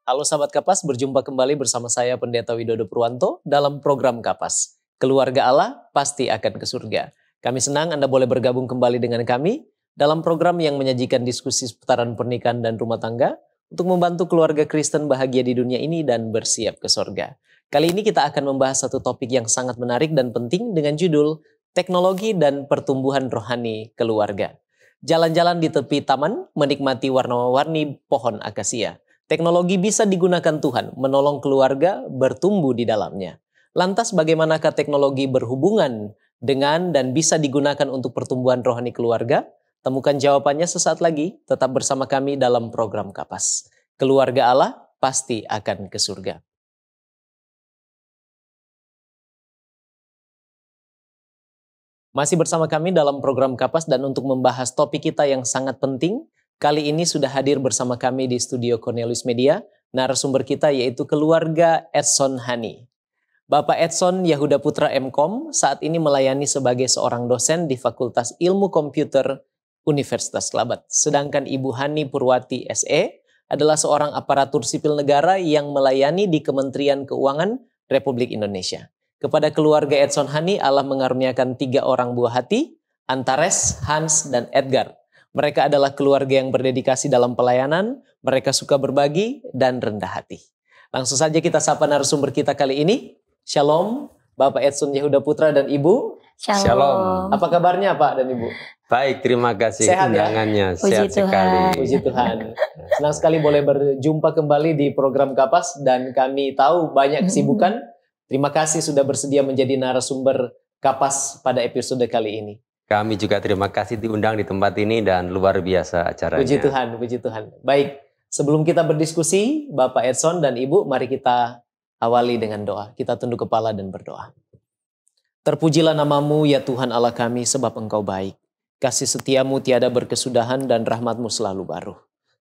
Halo sahabat Kapas, berjumpa kembali bersama saya Pendeta Widodo Purwanto dalam program Kapas. Keluarga Allah pasti akan ke surga. Kami senang Anda boleh bergabung kembali dengan kami dalam program yang menyajikan diskusi seputaran pernikahan dan rumah tangga untuk membantu keluarga Kristen bahagia di dunia ini dan bersiap ke surga. Kali ini kita akan membahas satu topik yang sangat menarik dan penting dengan judul Teknologi dan Pertumbuhan Rohani Keluarga. Jalan-jalan di tepi taman, menikmati warna-warni pohon akasia. Teknologi bisa digunakan Tuhan menolong keluarga bertumbuh di dalamnya. Lantas bagaimanakah teknologi berhubungan dengan dan bisa digunakan untuk pertumbuhan rohani keluarga? Temukan jawabannya sesaat lagi, tetap bersama kami dalam program Kapas. Keluarga Allah pasti akan ke surga. Masih bersama kami dalam program Kapas dan untuk membahas topik kita yang sangat penting, kali ini sudah hadir bersama kami di studio Cornelius Media, narasumber kita yaitu keluarga Edson Hani. Bapak Edson Yahuda Putra M.Com saat ini melayani sebagai seorang dosen di Fakultas Ilmu Komputer Universitas Kelabat. Sedangkan Ibu Hani Purwati SE adalah seorang aparatur sipil negara yang melayani di Kementerian Keuangan Republik Indonesia. Kepada keluarga Edson Hani, Allah mengaruniakan 3 orang buah hati, Antares, Hans, dan Edgar. Mereka adalah keluarga yang berdedikasi dalam pelayanan, mereka suka berbagi, dan rendah hati. Langsung saja kita sapa narasumber kita kali ini. Shalom, Bapak Edson Yahuda Putra dan Ibu. Shalom. Apa kabarnya Pak dan Ibu? Baik, terima kasih Sehat, undangannya. ya? Sehat sekali. Puji Tuhan. Senang sekali boleh berjumpa kembali di program Kapas dan kami tahu banyak kesibukan. Terima kasih sudah bersedia menjadi narasumber Kapas pada episode kali ini. Kami juga terima kasih diundang di tempat ini dan luar biasa acaranya. Puji Tuhan, puji Tuhan. Baik, sebelum kita berdiskusi, Bapak Edson dan Ibu, mari kita awali dengan doa. Kita tunduk kepala dan berdoa. Terpujilah namamu ya Tuhan Allah kami sebab Engkau baik. Kasih setiamu tiada berkesudahan dan rahmatmu selalu baru.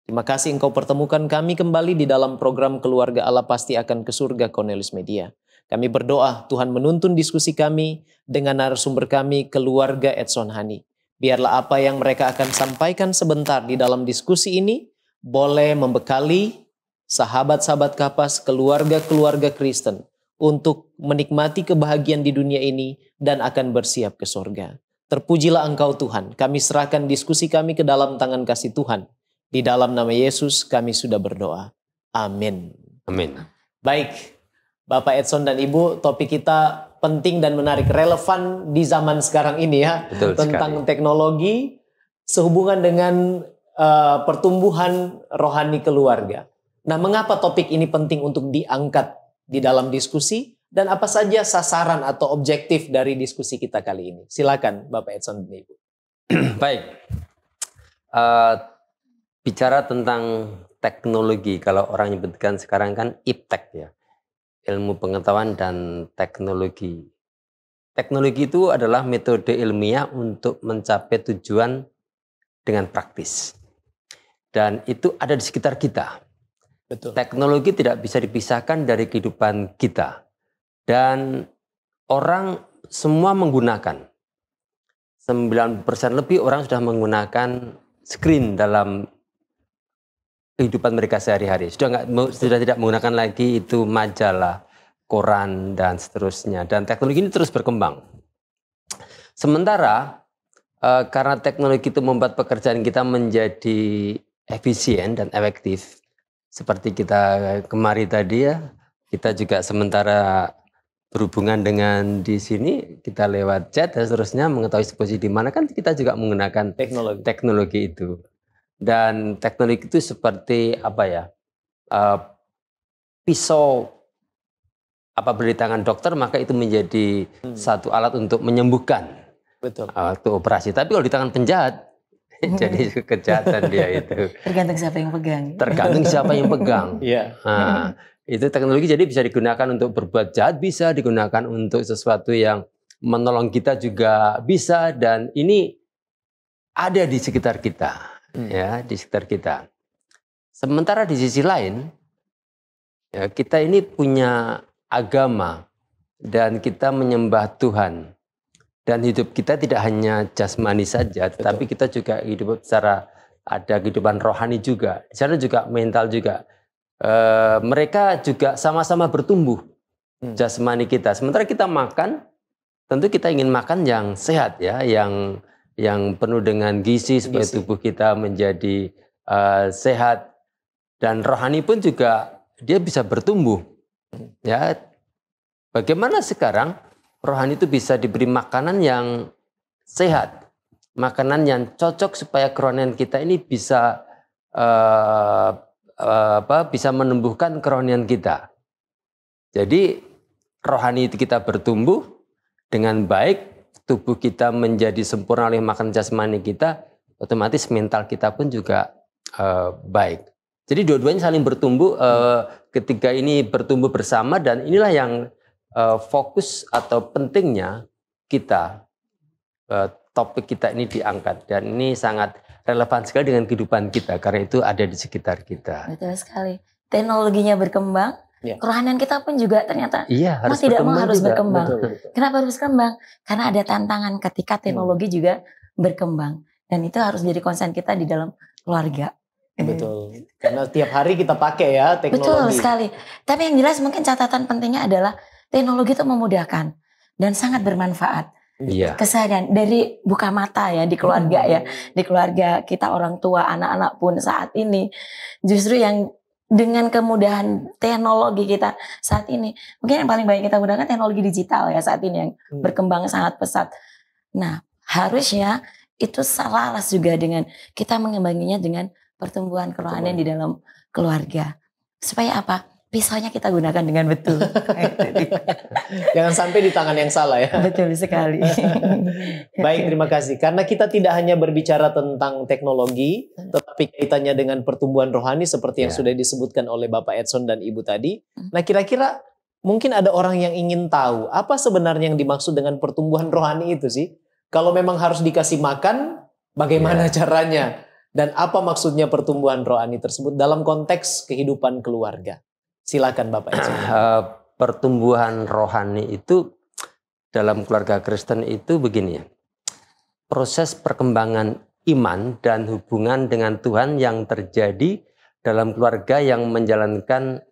Terima kasih Engkau pertemukan kami kembali di dalam program Keluarga Allah Pasti Akan ke Surga Cornelius Media. Kami berdoa Tuhan menuntun diskusi kami dengan narasumber kami keluarga Edson Hani. Biarlah apa yang mereka akan sampaikan sebentar di dalam diskusi ini boleh membekali sahabat-sahabat Kapas, keluarga-keluarga Kristen untuk menikmati kebahagiaan di dunia ini dan akan bersiap ke surga. Terpujilah Engkau Tuhan. Kami serahkan diskusi kami ke dalam tangan kasih Tuhan. Di dalam nama Yesus kami sudah berdoa. Amin. Amin. Baik. Bapak Edson dan Ibu, topik kita penting dan menarik, relevan di zaman sekarang ini ya. Betul tentang sekali. Teknologi sehubungan dengan pertumbuhan rohani keluarga. Nah, mengapa topik ini penting untuk diangkat di dalam diskusi dan apa saja sasaran atau objektif dari diskusi kita kali ini? Silakan Bapak Edson dan Ibu. Baik. Bicara tentang teknologi, kalau orang nyebutkan sekarang kan iptek ya. Ilmu pengetahuan dan teknologi. Teknologi itu adalah metode ilmiah untuk mencapai tujuan dengan praktis. Dan itu ada di sekitar kita. Betul. Teknologi tidak bisa dipisahkan dari kehidupan kita. Dan orang semua menggunakan. 90% lebih orang sudah menggunakan screen dalam kehidupan mereka sehari-hari. Sudah tidak menggunakan lagi itu majalah, koran, dan seterusnya. Dan teknologi ini terus berkembang. Sementara karena teknologi itu membuat pekerjaan kita menjadi efisien dan efektif. Seperti kita kemari tadi ya, kita juga sementara berhubungan dengan di sini, kita lewat chat dan seterusnya mengetahui posisi di mana, kan kita juga menggunakan teknologi itu. Dan teknologi itu seperti apa ya, pisau apabila di tangan dokter maka itu menjadi satu alat untuk menyembuhkan. Betul. Waktu operasi. Tapi kalau di tangan penjahat jadi kejahatan dia itu. Tergantung siapa yang pegang. Tergantung siapa yang pegang. Iya. Nah, itu teknologi jadi bisa digunakan untuk berbuat jahat, bisa digunakan untuk sesuatu yang menolong kita juga bisa, dan ini ada di sekitar kita. Ya, di sekitar kita. Sementara di sisi lain, ya, kita ini punya agama dan kita menyembah Tuhan. Dan hidup kita tidak hanya jasmani saja, tetapi kita juga hidup secara ada kehidupan rohani juga. Di sana juga mental juga. mereka juga sama-sama bertumbuh jasmani kita. Sementara kita makan, tentu kita ingin makan yang sehat ya, yang penuh dengan gizi supaya tubuh kita menjadi sehat, dan rohani pun juga dia bisa bertumbuh. Ya, bagaimana sekarang rohani itu bisa diberi makanan yang sehat, makanan yang cocok supaya kerohanian kita ini bisa bisa menumbuhkan kerohanian kita. Jadi rohani itu kita bertumbuh dengan baik, tubuh kita menjadi sempurna oleh makan jasmani kita, otomatis mental kita pun juga baik. Jadi dua-duanya saling bertumbuh, ketika ini bertumbuh bersama, dan inilah yang fokus atau pentingnya kita, topik kita ini diangkat, dan ini sangat relevan sekali dengan kehidupan kita karena itu ada di sekitar kita. Betul sekali. Teknologinya berkembang, kerohanian kita pun juga ternyata harus berkembang. Betul. Kenapa harus berkembang? Karena ada tantangan ketika teknologi juga berkembang, dan itu harus jadi konsen kita di dalam keluarga. Betul. Karena tiap hari kita pakai ya teknologi. Betul sekali. Tapi yang jelas mungkin catatan pentingnya adalah teknologi itu memudahkan dan sangat bermanfaat. Iya. Keseharian dari buka mata ya di keluarga ya, di keluarga kita, orang tua, anak-anak pun saat ini justru yang dengan kemudahan teknologi kita saat ini, mungkin yang paling banyak kita gunakan teknologi digital ya saat ini yang berkembang sangat pesat. Nah, harusnya itu selaras juga dengan kita mengimbanginya dengan pertumbuhan kerohanian di dalam keluarga. Supaya apa? Pisaunya kita gunakan dengan betul. Jangan sampai di tangan yang salah ya. Betul sekali. Baik, terima kasih. Karena kita tidak hanya berbicara tentang teknologi, tetapi kaitannya dengan pertumbuhan rohani seperti yang sudah disebutkan oleh Bapak Edson dan Ibu tadi. Nah, kira-kira mungkin ada orang yang ingin tahu apa sebenarnya yang dimaksud dengan pertumbuhan rohani itu sih? Kalau memang harus dikasih makan, bagaimana caranya? Dan apa maksudnya pertumbuhan rohani tersebut dalam konteks kehidupan keluarga? Silakan Bapak Edson. Pertumbuhan rohani itu dalam keluarga Kristen itu begini ya. Proses perkembangan iman dan hubungan dengan Tuhan yang terjadi dalam keluarga yang menjalankan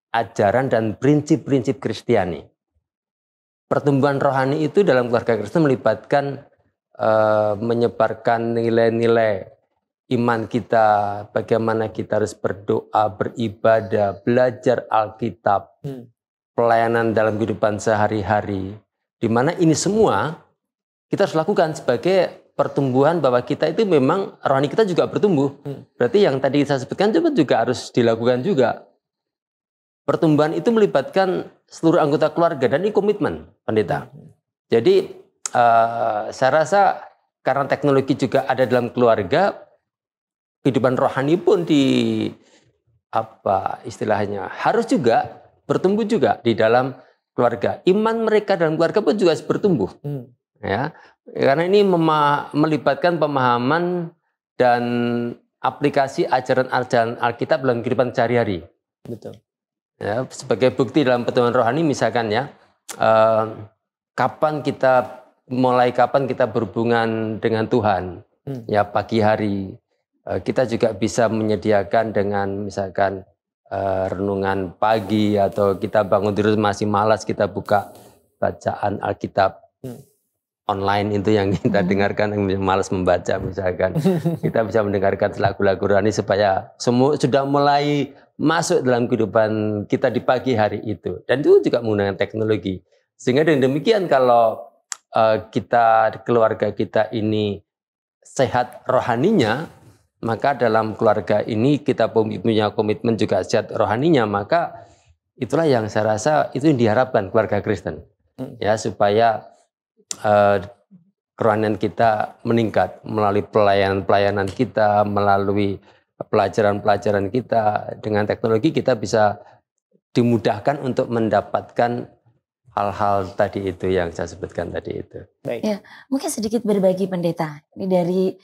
ajaran dan prinsip-prinsip Kristiani. Pertumbuhan rohani itu dalam keluarga Kristen melibatkan menyebarkan nilai-nilai iman kita, bagaimana kita harus berdoa, beribadah, belajar Alkitab, pelayanan dalam kehidupan sehari-hari. Di mana ini semua kita harus lakukan sebagai pertumbuhan bahwa kita itu memang rohani kita juga bertumbuh. Berarti yang tadi saya sebutkan juga harus dilakukan juga. Pertumbuhan itu melibatkan seluruh anggota keluarga dan ini komitmen, pendeta. Jadi saya rasa karena teknologi juga ada dalam keluarga, kehidupan rohani pun harus juga bertumbuh juga di dalam keluarga. Iman mereka dalam keluarga pun juga harus bertumbuh. Ya, karena ini melibatkan pemahaman dan aplikasi ajaran-ajaran Alkitab dalam kehidupan sehari-hari. Betul. Ya, sebagai bukti dalam pertumbuhan rohani misalkan ya, kapan kita berhubungan dengan Tuhan? Ya, pagi hari. Kita juga bisa menyediakan dengan misalkan renungan pagi, atau kita bangun tidur masih malas, kita buka bacaan Alkitab online itu yang kita dengarkan, yang malas membaca misalkan. Kita bisa mendengarkan lagu-lagu rohani supaya semua sudah mulai masuk dalam kehidupan kita di pagi hari itu. Dan itu juga menggunakan teknologi. Sehingga dengan demikian kalau keluarga kita ini sehat rohaninya, maka dalam keluarga ini kita punya komitmen juga sehat rohaninya, maka itulah yang saya rasa itu yang diharapkan keluarga Kristen. Ya, supaya kerohanian kita meningkat melalui pelayanan kita, melalui pelajaran-pelajaran kita. Dengan teknologi kita bisa dimudahkan untuk mendapatkan hal-hal tadi itu yang saya sebutkan tadi itu. Baik. Ya, mungkin sedikit berbagi pendeta. Ini dari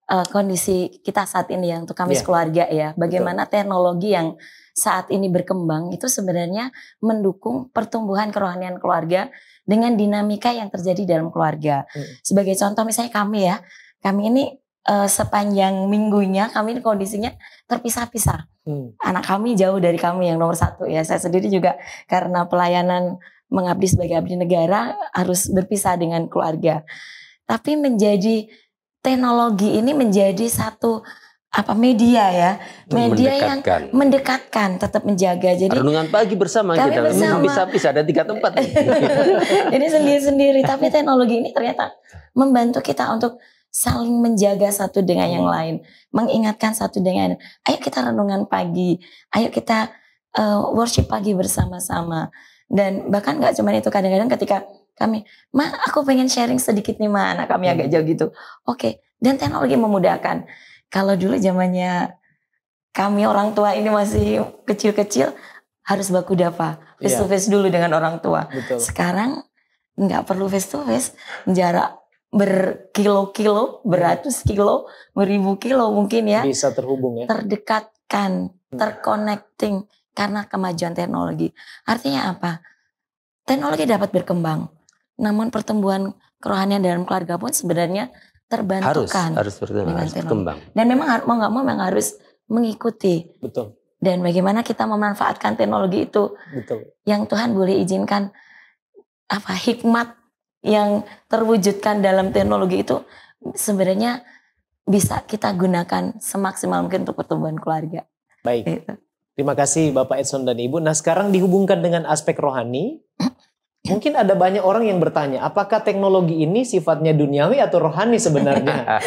kondisi kita saat ini ya, untuk kami keluarga ya, bagaimana teknologi yang saat ini berkembang itu sebenarnya mendukung pertumbuhan kerohanian keluarga dengan dinamika yang terjadi dalam keluarga. Sebagai contoh misalnya kami ini sepanjang minggunya kami kondisinya terpisah-pisah. Anak kami jauh dari kami yang nomor satu ya. Saya sendiri juga karena pelayanan mengabdi sebagai abdi negara harus berpisah dengan keluarga. Tapi menjadi teknologi ini menjadi satu media ya, media yang mendekatkan, tetap menjaga. Jadi renungan pagi bersama kita, bisa ada 3 tempat. Ini sendiri-sendiri, tapi teknologi ini ternyata membantu kita untuk saling menjaga satu dengan yang lain, mengingatkan satu dengan, ayo kita renungan pagi, ayo kita worship pagi bersama-sama. Dan bahkan nggak cuma itu, kadang-kadang ketika kami, aku pengen sharing sedikit nih anak kami agak jauh gitu. Oke. Dan teknologi memudahkan. Kalau dulu zamannya kami orang tua ini masih kecil-kecil, harus baku dapa, face to face dulu dengan orang tua. Betul. Sekarang nggak perlu face to face, jarak berkilo-kilo, beratus kilo, beribu kilo mungkin ya. Bisa terhubung ya. Terdekatkan, terconnecting karena kemajuan teknologi. Artinya apa? Teknologi dapat berkembang, namun pertumbuhan kerohanian dalam keluarga pun sebenarnya terbantukan. Harus berkembang. Dan memang mau nggak mau memang harus mengikuti. Betul. Dan bagaimana kita memanfaatkan teknologi itu. Betul. Yang Tuhan boleh izinkan hikmat yang terwujudkan dalam teknologi itu sebenarnya bisa kita gunakan semaksimal mungkin untuk pertumbuhan keluarga. Baik. Gitu. Terima kasih Bapak Edson dan Ibu. Nah, sekarang dihubungkan dengan aspek rohani. Mungkin ada banyak orang yang bertanya, apakah teknologi ini sifatnya duniawi atau rohani sebenarnya?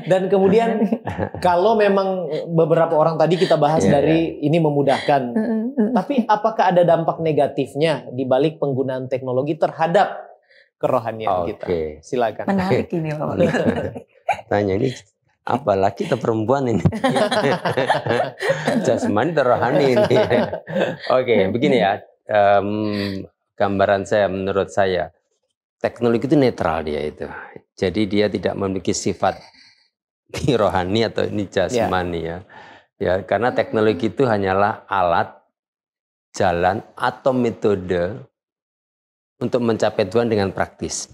Dan kemudian kalau memang beberapa orang tadi kita bahas dari ini memudahkan, tapi apakah ada dampak negatifnya di balik penggunaan teknologi terhadap kerohanian kita? Silakan. Menarik ini Bapak. Tanya ini apa laki atau perempuan ini? Jasmani atau rohani ini? Oke, begini ya. Gambaran saya, menurut saya, teknologi itu netral dia itu. Jadi dia tidak memiliki sifat rohani atau ini jasmani ya. Ya, karena teknologi itu hanyalah alat, jalan atau metode untuk mencapai Tuhan dengan praktis.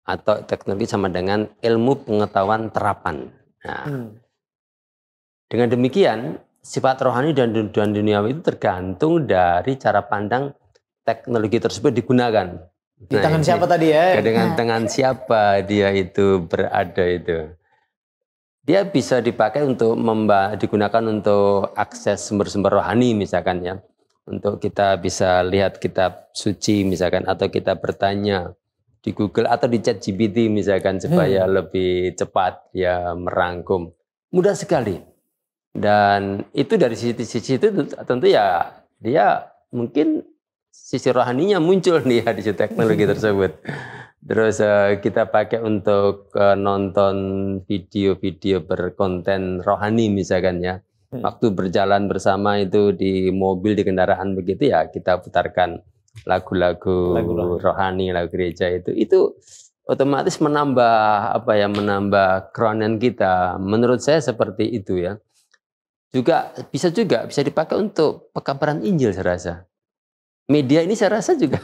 Atau teknologi sama dengan ilmu pengetahuan terapan. Nah, dengan demikian sifat rohani dan duniawi itu tergantung dari cara pandang teknologi tersebut digunakan. Di tangan siapa tadi ya? Dengan tangan siapa dia itu berada itu. Dia bisa dipakai untuk digunakan untuk akses sumber-sumber rohani misalkan ya. Untuk kita bisa lihat kitab suci misalkan, atau kita bertanya di Google atau di ChatGPT misalkan supaya lebih cepat ya merangkum. Mudah sekali. Dan itu dari sisi itu tentu ya dia mungkin sisi rohaninya muncul nih di teknologi tersebut. Terus kita pakai untuk nonton video-video berkonten rohani misalkan ya. Waktu berjalan bersama itu di mobil, di kendaraan begitu ya, kita putarkan lagu-lagu rohani, lagu gereja itu otomatis menambah menambah kerohanian kita. Menurut saya seperti itu ya. Juga bisa dipakai untuk pekabaran Injil saya rasa. Media ini saya rasa juga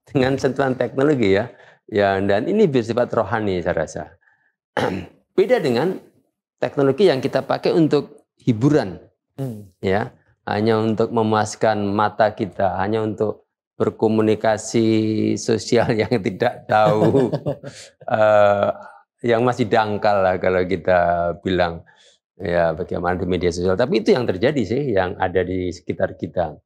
dengan sentuhan teknologi ya. Ya, dan ini bersifat rohani saya rasa. Beda dengan teknologi yang kita pakai untuk hiburan. Ya, hanya untuk memuaskan mata kita, hanya untuk berkomunikasi sosial yang tidak tahu yang masih dangkal lah kalau kita bilang ya bagaimana di media sosial. Tapi itu yang terjadi sih, yang ada di sekitar kita.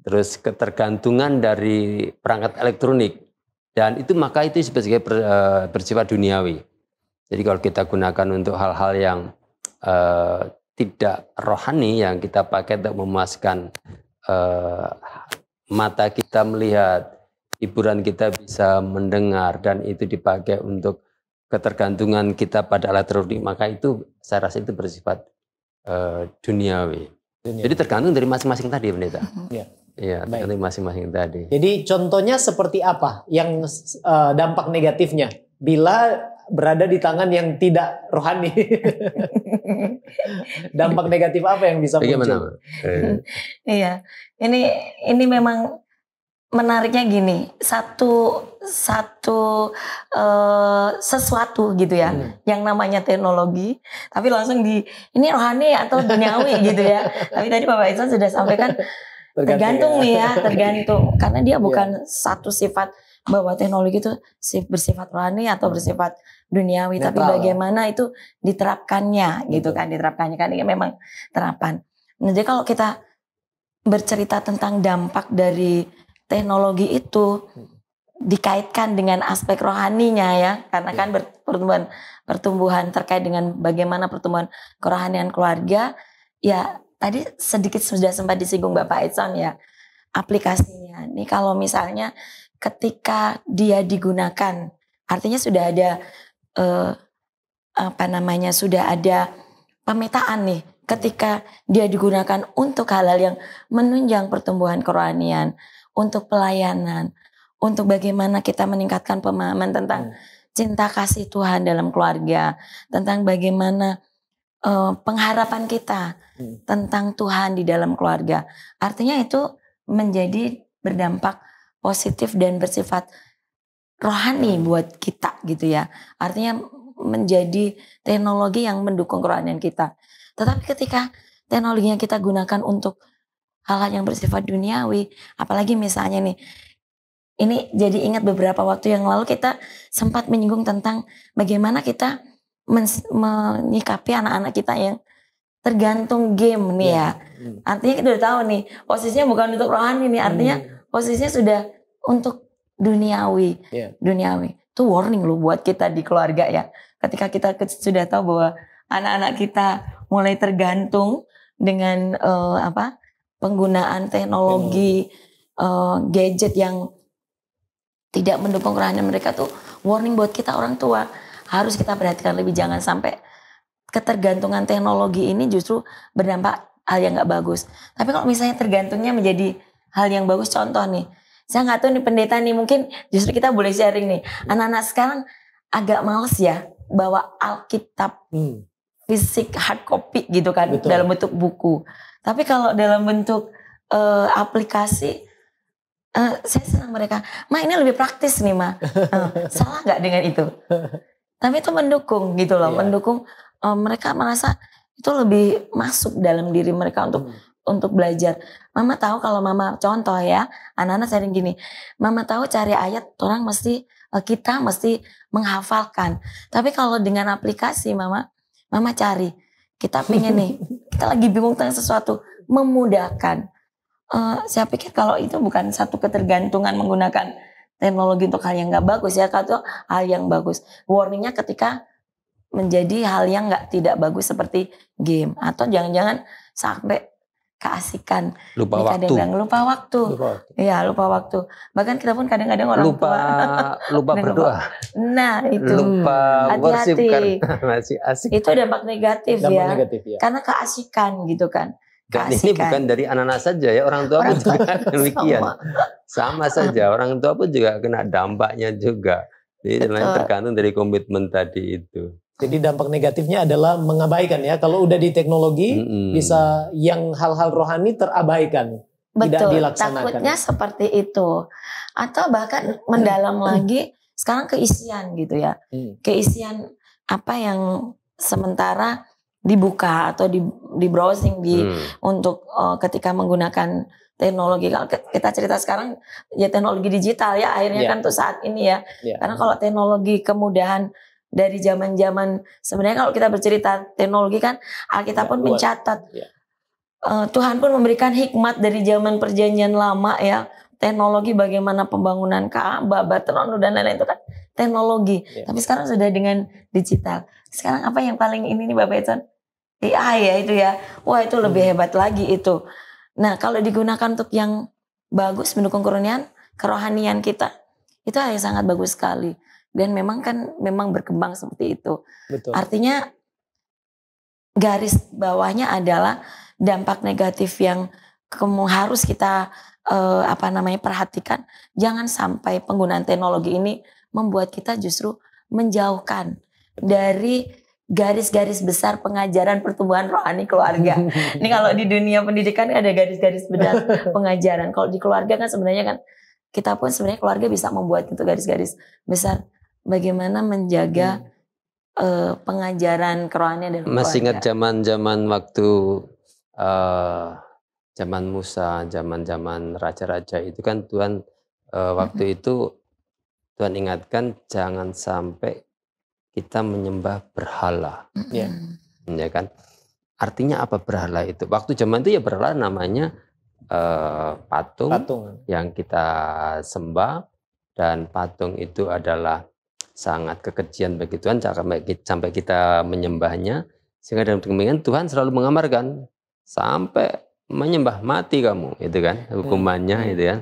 Terus ketergantungan dari perangkat elektronik, dan itu maka itu sebagai bersifat duniawi. Jadi kalau kita gunakan untuk hal-hal yang tidak rohani, yang kita pakai untuk memuaskan mata kita melihat, hiburan kita bisa mendengar, dan itu dipakai untuk ketergantungan kita pada elektronik, maka itu saya rasa itu bersifat duniawi. Jadi tergantung dari masing-masing tadi, Pendeta. Iya, tergantung masing-masing tadi. Jadi contohnya seperti apa yang dampak negatifnya bila berada di tangan yang tidak rohani? Dampak negatif apa yang bisa muncul? Iya, ini memang menariknya gini, sesuatu gitu ya, yang namanya teknologi, tapi langsung ini rohani atau duniawi gitu ya. Tapi tadi Bapak Edson sudah sampaikan tergantung nih ya, tergantung, karena dia bukan satu sifat bahwa teknologi itu bersifat rohani atau bersifat duniawi, tapi bagaimana itu diterapkannya gitu kan, diterapkannya kan ini memang terapan. Nah, jadi kalau kita bercerita tentang dampak dari teknologi itu dikaitkan dengan aspek rohaninya ya, karena kan pertumbuhan terkait dengan bagaimana pertumbuhan kerohanian keluarga ya, tadi sedikit sudah sempat disinggung Bapak Edson ya, aplikasinya. Nih kalau misalnya ketika dia digunakan, artinya sudah ada sudah ada pemetaan nih, ketika dia digunakan untuk hal-hal yang menunjang pertumbuhan kerohanian, untuk pelayanan, untuk bagaimana kita meningkatkan pemahaman tentang cinta kasih Tuhan dalam keluarga, tentang bagaimana pengharapan kita tentang Tuhan di dalam keluarga. Artinya itu menjadi berdampak positif dan bersifat rohani buat kita gitu ya. Artinya menjadi teknologi yang mendukung kerohanian kita. Tetapi ketika teknologi yang kita gunakan untuk hal-hal yang bersifat duniawi, apalagi misalnya nih, ini jadi ingat beberapa waktu yang lalu kita sempat menyinggung tentang bagaimana kita menyikapi anak-anak kita yang tergantung game nih ya. Artinya kita udah tahu nih, posisinya bukan untuk rohani nih, artinya posisinya sudah untuk duniawi. Duniawi. Itu warning loh buat kita di keluarga ya. Ketika kita sudah tahu bahwa anak-anak kita mulai tergantung dengan penggunaan teknologi, gadget yang tidak mendukung kerohanian mereka, tuh warning buat kita orang tua. Harus kita perhatikan lebih, jangan sampai ketergantungan teknologi ini justru berdampak hal yang gak bagus. Tapi kalau misalnya tergantungnya menjadi hal yang bagus, contoh nih, saya gak tahu nih pendeta nih, mungkin justru kita boleh sharing nih. Anak-anak sekarang agak males ya bawa Alkitab fisik hard copy gitu kan. Betul. Dalam bentuk buku. Tapi kalau dalam bentuk aplikasi, saya senang mereka. Ma, ini lebih praktis nih Ma. Salah nggak dengan itu? Tapi itu mendukung gitu loh, mendukung mereka merasa itu lebih masuk dalam diri mereka untuk belajar. Mama tahu kalau Mama contoh ya, anak-anak sering gini. Mama tahu cari ayat kita mesti menghafalkan. Tapi kalau dengan aplikasi Mama cari. Kita pengen nih, kita lagi bingung tentang sesuatu, memudahkan. Saya pikir kalau itu bukan satu ketergantungan menggunakan teknologi untuk hal yang gak bagus ya, kalau hal yang bagus. Warningnya ketika menjadi hal yang tidak bagus seperti game, atau jangan-jangan sampai keasikan. Lupa waktu. Lupa waktu. Iya, lupa waktu. Bahkan kita pun kadang-kadang orang lupa berdoa. Nah, itu. Lupa worship karena masih asik. Itu dampak negatif ya. Karena keasikan gitu kan. Dan ini bukan dari anak-anak saja ya, orang tua pun juga demikian. Sama saja, orang tua pun juga kena dampaknya juga. Jadi tergantung dari komitmen tadi itu. Jadi dampak negatifnya adalah mengabaikan ya. Kalau udah di teknologi bisa yang hal-hal rohani terabaikan. Betul, tidak dilaksanakan. Takutnya seperti itu. Atau bahkan mendalam lagi sekarang keisian gitu ya. Keisian apa yang sementara dibuka atau di browsing untuk ketika menggunakan teknologi. Kalau kita cerita sekarang ya teknologi digital ya akhirnya kan tuh saat ini ya. Karena kalau teknologi kemudahan dari zaman-zaman, sebenarnya kalau kita bercerita teknologi kan Alkitab pun mencatat. Tuhan pun memberikan hikmat dari zaman perjanjian lama ya. Teknologi bagaimana pembangunan Ka'bah, Baitul dan lain-lain itu kan teknologi. Tapi sekarang sudah dengan digital. Sekarang apa yang paling ini nih Bapak Edson? AI ya itu ya. Wah itu lebih hebat lagi itu. Nah kalau digunakan untuk yang bagus mendukung kerohanian kita, itu hal yang sangat bagus sekali. Dan memang berkembang seperti itu. Betul. Artinya garis bawahnya adalah dampak negatif yang harus kita perhatikan. Jangan sampai penggunaan teknologi ini membuat kita justru menjauhkan dari garis-garis besar pengajaran pertumbuhan rohani keluarga. Ini kalau di dunia pendidikan ada garis-garis besar pengajaran. Kalau di keluarga kan sebenarnya kan kita pun sebenarnya keluarga bisa membuat itu garis-garis besar. Bagaimana menjaga pengajaran kerohanian dan keluarga. Masih ingat zaman-zaman waktu zaman Musa, zaman-zaman raja-raja itu kan Tuhan waktu itu Tuhan ingatkan jangan sampai kita menyembah berhala. Ya. Ya kan? Artinya apa berhala itu? Waktu zaman itu ya berhala namanya patung yang kita sembah, dan patung itu adalah sangat kekejian bagi Tuhan sampai kita menyembahnya, sehingga dalam demikian Tuhan selalu mengamarkan sampai menyembah mati kamu, itu kan hukumannya itu kan.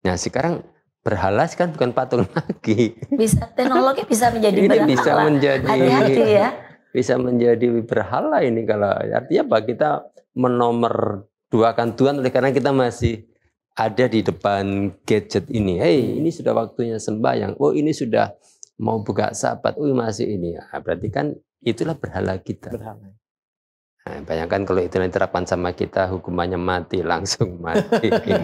Nah sekarang berhala kan bukan patung lagi. Bisa teknologi bisa menjadi berhala. Bisa menjadi, hati-hati ya. Bisa menjadi berhala ini, kalau artinya apa, kita menomorduakan Tuhan oleh karena kita masih ada di depan gadget ini. Hey, ini sudah waktunya sembahyang. Oh, ini sudah mau buka sabat. Oh, masih ini. Nah, berarti kan itulah berhala kita. Berhala. Nah, bayangkan kalau itu diterapkan sama kita, hukumannya mati, langsung mati. Ya,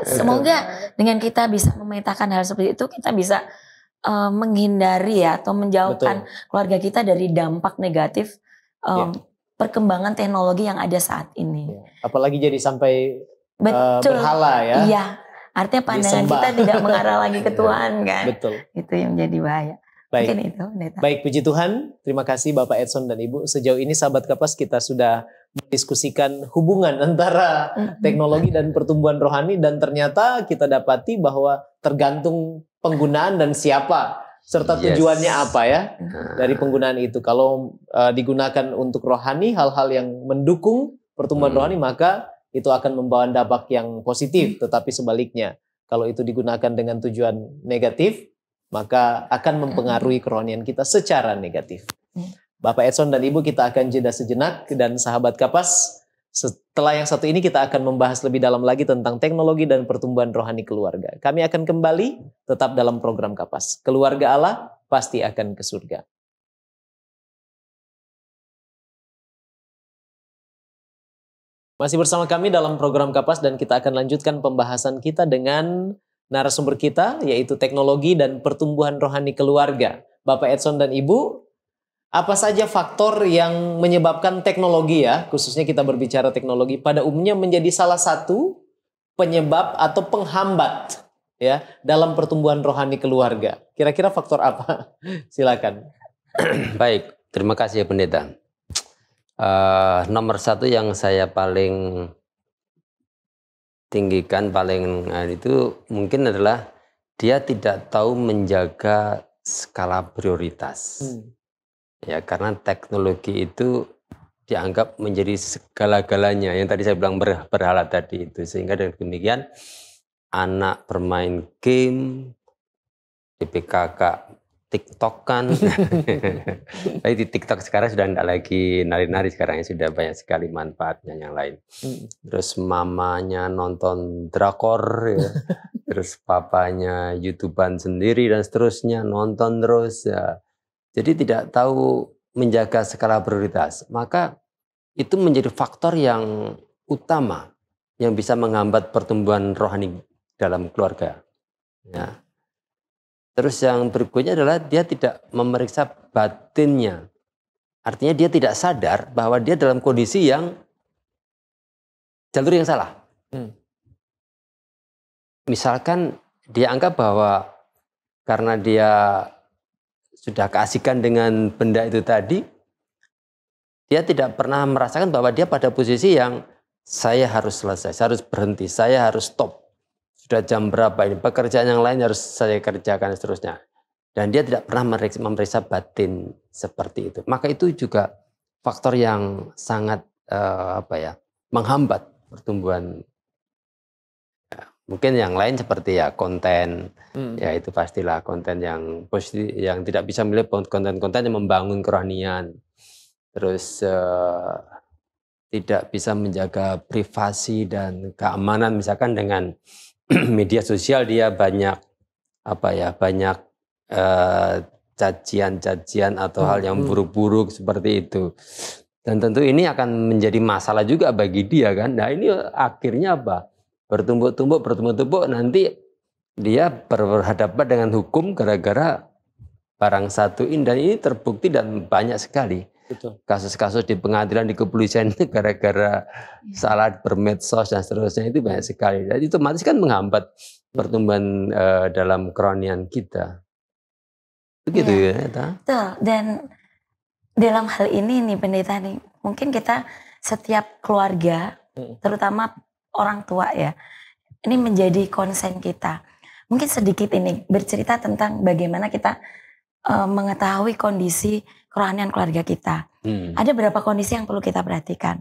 semoga dengan kita bisa memetakan hal seperti itu, kita bisa menghindari ya, atau menjauhkan keluarga kita dari dampak negatif perkembangan teknologi yang ada saat ini. Ya. Apalagi jadi sampai berhala ya. Iya, artinya pandangan kita tidak mengarah lagi ke Tuhan kan. Betul. Itu yang menjadi bahaya. Baik. Mungkin itu, Baik, puji Tuhan. Terima kasih Bapak Edson dan Ibu. Sejauh ini sahabat Kapas kita sudah mendiskusikan hubungan antara teknologi dan pertumbuhan rohani, dan ternyata kita dapati bahwa tergantung penggunaan dan siapa serta tujuannya apa ya dari penggunaan itu. Kalau digunakan untuk rohani, hal-hal yang mendukung pertumbuhan rohani, maka itu akan membawa dampak yang positif. Tetapi sebaliknya, kalau itu digunakan dengan tujuan negatif, maka akan mempengaruhi kerohanian kita secara negatif. Bapak Edson dan Ibu, kita akan jeda sejenak, dan sahabat Kapas, setelah yang satu ini kita akan membahas lebih dalam lagi tentang teknologi dan pertumbuhan rohani keluarga. Kami akan kembali tetap dalam program Kapas. Keluarga Allah pasti akan ke surga. Masih bersama kami dalam program Kapas, dan kita akan lanjutkan pembahasan kita dengan narasumber kita, yaitu teknologi dan pertumbuhan rohani keluarga. Bapak Edson dan Ibu, apa saja faktor yang menyebabkan teknologi ya, khususnya kita berbicara teknologi, pada umumnya menjadi salah satu penyebab atau penghambat ya dalam pertumbuhan rohani keluarga? Kira-kira faktor apa? Silakan. Baik, terima kasih ya Pendeta. Nomor satu yang saya paling tinggikan, itu mungkin adalah dia tidak tahu menjaga skala prioritas. Ya, karena teknologi itu dianggap menjadi segala-galanya. Yang tadi saya bilang berhala tadi itu. Sehingga dengan demikian anak bermain game, di PKK TikTok-kan. Tapi di TikTok sekarang sudah tidak lagi nari-nari, sekarang sudah banyak sekali manfaatnya yang lain. Terus mamanya nonton drakor, ya. Terus papanya YouTuber sendiri dan seterusnya, nonton terus ya. Jadi tidak tahu menjaga skala prioritas. Maka itu menjadi faktor yang utama yang bisa menghambat pertumbuhan rohani dalam keluarga. Ya. Terus yang berikutnya adalah dia tidak memeriksa batinnya. Artinya dia tidak sadar bahwa dia dalam kondisi yang jalur yang salah. Misalkan dia anggap bahwa karena dia sudah keasikan dengan benda itu tadi, dia tidak pernah merasakan bahwa dia pada posisi yang saya harus selesai, saya harus berhenti, saya harus stop. Sudah jam berapa ini, pekerjaan yang lain harus saya kerjakan seterusnya. Dan dia tidak pernah memeriksa batin seperti itu. Maka itu juga faktor yang sangat menghambat pertumbuhan. Mungkin yang lain seperti ya konten, ya itu pastilah konten yang positif, yang tidak bisa melihat konten-konten yang membangun kerohanian. Terus tidak bisa menjaga privasi dan keamanan, misalkan dengan media sosial dia banyak cacian-cacian atau hal yang buruk-buruk seperti itu. Dan tentu ini akan menjadi masalah juga bagi dia kan. Nah ini akhirnya apa? Bertumbuk-tumbuk nanti dia berhadapan dengan hukum gara-gara barang satuin, dan ini terbukti dan banyak sekali. Betul. Kasus-kasus di pengadilan, di kepolisian itu gara-gara salah bermedsos dan seterusnya itu banyak sekali. Dan itu otomatis kan menghambat pertumbuhan dalam kerohanian kita. Begitu ya, Eta? Betul. Dan dalam hal ini nih pendeta nih, mungkin kita setiap keluarga, terutama orang tua ya, ini menjadi konsen kita. Mungkin sedikit ini bercerita tentang bagaimana kita mengetahui kondisi kerohanian keluarga kita. Ada beberapa kondisi yang perlu kita perhatikan.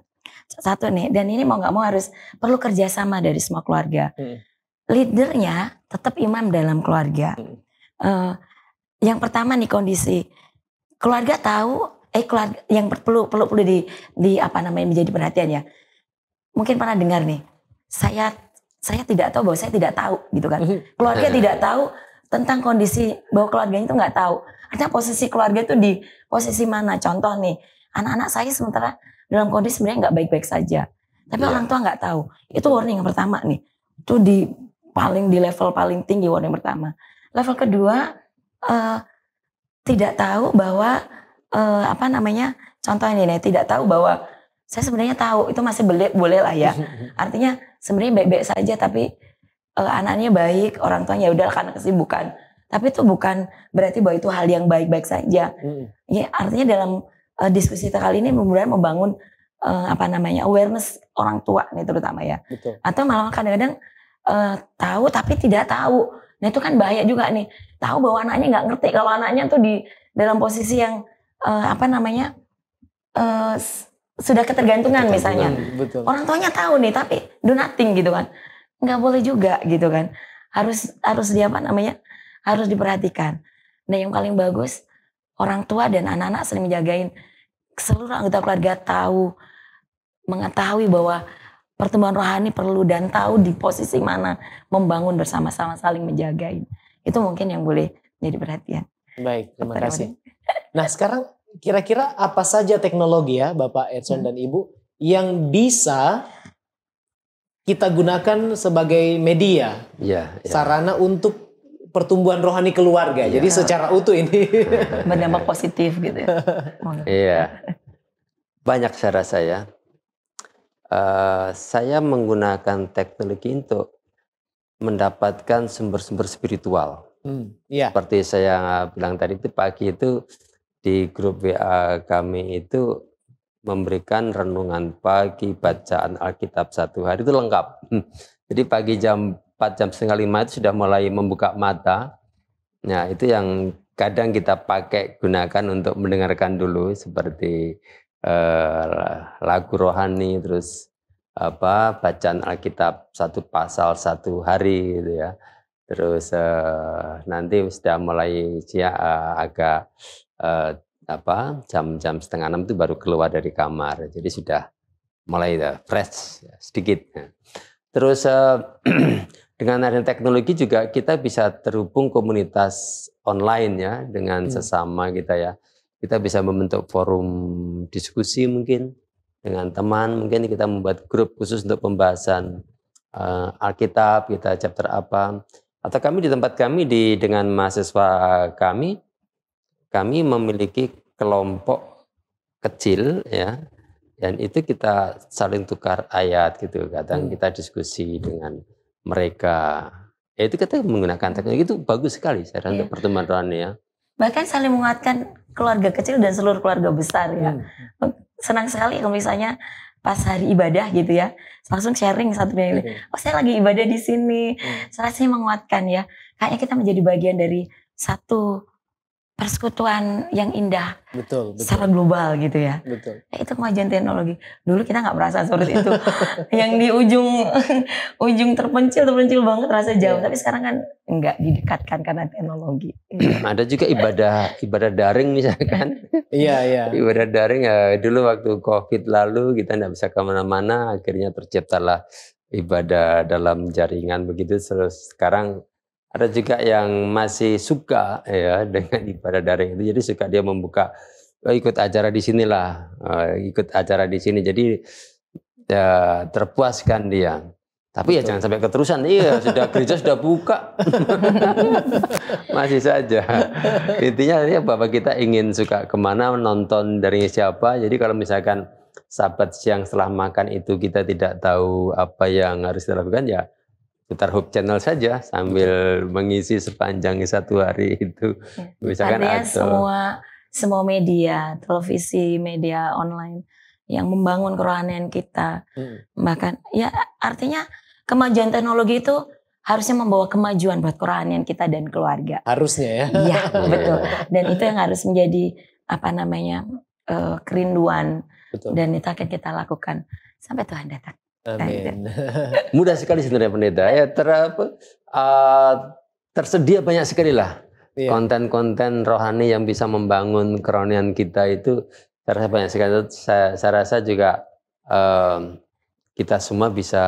Satu nih, dan ini mau nggak mau harus perlu kerjasama dari semua keluarga. Leadernya tetap imam dalam keluarga. Yang pertama nih kondisi keluarga tahu, keluarga yang perlu di apa namanya menjadi perhatian ya. Mungkin pernah dengar nih, saya tidak tahu bahwa saya tidak tahu gitu kan. Keluarga tidak tahu tentang kondisi bahwa keluarganya itu nggak tahu. Artinya posisi keluarga itu di posisi mana? Contoh nih, anak-anak saya sementara dalam kondisi sebenarnya nggak baik-baik saja, tapi orang tua nggak tahu. Itu warning yang pertama nih. Itu di level paling tinggi warning pertama. Level kedua tidak tahu bahwa apa namanya? Contoh ini nih, tidak tahu bahwa saya sebenarnya tahu itu masih boleh lah ya. Artinya sebenarnya baik-baik saja, tapi anaknya baik, orang tuanya udah karena kesibukan. Tapi itu bukan berarti bahwa itu hal yang baik-baik saja. Ya, artinya dalam diskusi kita kali ini mudah-mudahan membangun apa namanya awareness orang tua nih terutama ya. Betul. Atau malah kadang-kadang tahu tapi tidak tahu. Nah itu kan bahaya juga nih. Tahu bahwa anaknya nggak ngerti kalau anaknya tuh di dalam posisi yang apa namanya sudah ketergantungan misalnya. Betul. Orang tuanya tahu nih tapi do nothing gitu kan. Nggak boleh juga gitu kan. Harus di apa namanya? Harus diperhatikan. Nah yang paling bagus orang tua dan anak-anak saling menjagain. Seluruh anggota keluarga tahu, mengetahui bahwa pertumbuhan rohani perlu dan tahu di posisi mana membangun bersama-sama saling menjagain. Itu mungkin yang boleh jadi perhatian. Baik, terima kasih. Nah sekarang kira-kira apa saja teknologi ya Bapak Edson dan Ibu yang bisa kita gunakan sebagai media, sarana untuk pertumbuhan rohani keluarga. Jadi secara utuh ini berdampak positif gitu ya. Iya. Banyak cara saya. Saya menggunakan teknologi untuk mendapatkan sumber-sumber spiritual. Seperti saya bilang tadi itu pagi itu di grup WA kami itu memberikan renungan pagi, bacaan Alkitab 1 hari itu lengkap. Jadi pagi jam 4, jam setengah 5 itu sudah mulai membuka mata. Nah itu yang kadang kita pakai gunakan untuk mendengarkan dulu seperti lagu rohani, terus bacaan Alkitab 1 pasal 1 hari gitu ya. Terus nanti sudah mulai agak jam setengah 6 itu baru keluar dari kamar. Jadi sudah mulai fresh sedikit. Terus dengan adanya teknologi juga kita bisa terhubung komunitas online ya dengan sesama kita ya. Kita bisa membentuk forum diskusi mungkin dengan teman, mungkin kita membuat grup khusus untuk pembahasan Alkitab, kita chapter apa. Atau kami di tempat kami dengan mahasiswa kami memiliki kelompok kecil ya. Dan itu kita saling tukar ayat gitu. Kadang kita diskusi dengan mereka. Ya itu kita menggunakan teknologi itu bagus sekali saya untuk pertemuan rohani ya. Bahkan saling menguatkan keluarga kecil dan seluruh keluarga besar ya. Senang sekali kalau misalnya pas hari ibadah gitu ya, langsung sharing satu ini. Oh saya lagi ibadah di sini. Rasanya menguatkan ya. Kayaknya kita menjadi bagian dari satu persekutuan yang indah, betul. Secara global gitu ya. Betul. Itu kemajuan teknologi. Dulu kita nggak merasa seperti itu. Yang di ujung terpencil banget rasa jauh. Tapi sekarang kan nggak didekatkan karena teknologi. Ada juga ibadah daring misalkan. Iya. Ibadah daring ya dulu waktu COVID lalu kita nggak bisa kemana-mana. Akhirnya terciptalah ibadah dalam jaringan begitu. Terus sekarang ada juga yang masih suka ya dengan ibadah daring itu, jadi suka dia membuka ikut acara di sinilah, ikut acara di sini, jadi ya, terpuaskan dia. Tapi ya jangan sampai keterusan. Iya, gereja sudah buka. Masih saja. Intinya ya Bapak kita ingin suka kemana, nonton dari siapa. Jadi kalau misalkan sahabat siang setelah makan itu kita tidak tahu apa yang harus dilakukan, ya putar Hope Channel saja sambil mengisi sepanjang satu hari itu. Misalkan artinya semua media, televisi, media online yang membangun kerohanian kita. Bahkan ya artinya kemajuan teknologi itu harusnya membawa kemajuan buat kerohanian kita dan keluarga. Harusnya ya. Iya, betul. Dan itu yang harus menjadi kerinduan. Betul. Dan itu akan kita lakukan sampai Tuhan datang. Amin. Mudah sekali sebenarnya pendeta. Ya tersedia banyak sekali lah konten-konten rohani yang bisa membangun kerohanian kita itu. Saya rasa banyak sekali. Saya rasa juga kita semua bisa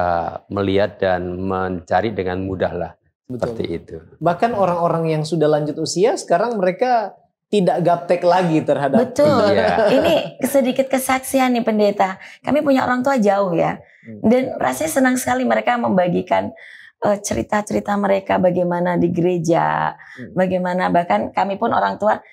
melihat dan mencari dengan mudah lah. Betul. Seperti itu. Bahkan orang-orang yang sudah lanjut usia sekarang mereka tidak gaptek lagi terhadap. Betul. Ini sedikit kesaksian nih pendeta. Kami punya orang tua jauh ya. Dan rasanya senang sekali mereka membagikan cerita-cerita mereka bagaimana di gereja. Bagaimana bahkan kami pun orang tua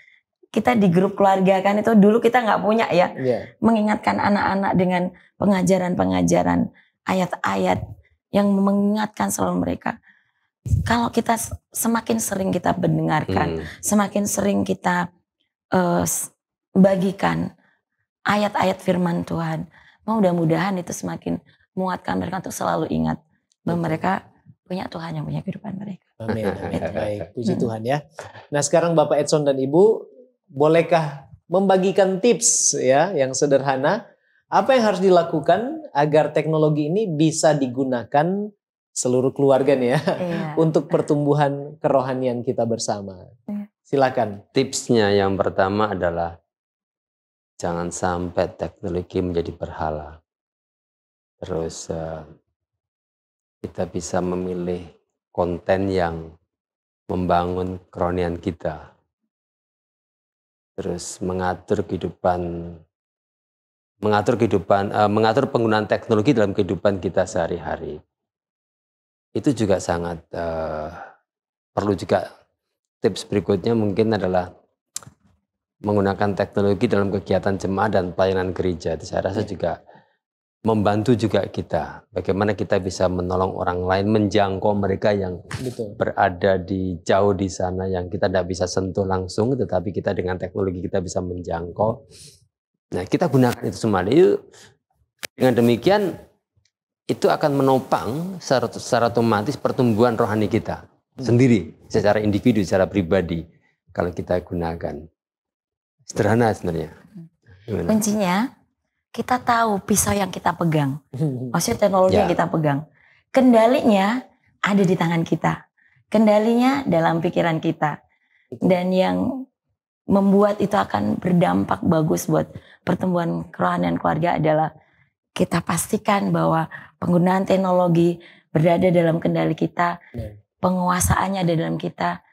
kita di grup keluarga kan itu dulu kita nggak punya ya. Mengingatkan anak-anak dengan pengajaran-pengajaran ayat-ayat yang mengingatkan selalu mereka. Kalau kita semakin sering kita mendengarkan, semakin sering kita bagikan ayat-ayat firman Tuhan, mudah-mudahan itu semakin menguatkan mereka untuk selalu ingat bahwa mereka punya Tuhan yang punya kehidupan mereka. Amin. Baik, puji Tuhan ya. Nah sekarang Bapak Edson dan Ibu, bolehkah membagikan tips ya yang sederhana, apa yang harus dilakukan agar teknologi ini bisa digunakan seluruh keluarga nih ya, untuk pertumbuhan kerohanian kita bersama. Silakan. Tipsnya yang pertama adalah jangan sampai teknologi menjadi berhala. Terus kita bisa memilih konten yang membangun kerohanian kita. Terus mengatur penggunaan teknologi dalam kehidupan kita sehari-hari. Itu juga sangat perlu juga. Tips berikutnya mungkin adalah menggunakan teknologi dalam kegiatan jemaat dan pelayanan gereja. Itu saya rasa juga membantu juga kita. Bagaimana kita bisa menolong orang lain, menjangkau mereka yang berada jauh di sana, yang kita tidak bisa sentuh langsung, tetapi kita dengan teknologi kita bisa menjangkau. Nah, kita gunakan itu semua. Dengan demikian, itu akan menopang secara otomatis pertumbuhan rohani kita sendiri, secara individu, secara pribadi, kalau kita gunakan. Sederhana sebenarnya. Kuncinya, kita tahu pisau yang kita pegang. Maksudnya teknologi yang kita pegang. Kendalinya ada di tangan kita. Kendalinya dalam pikiran kita. Dan yang membuat itu akan berdampak bagus buat pertumbuhan kerohanian keluarga adalah kita pastikan bahwa penggunaan teknologi berada dalam kendali kita. Penguasaannya ada dalam kita.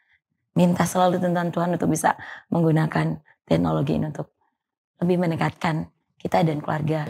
Minta selalu tentang Tuhan untuk bisa menggunakan teknologi ini untuk lebih mendekatkan kita dan keluarga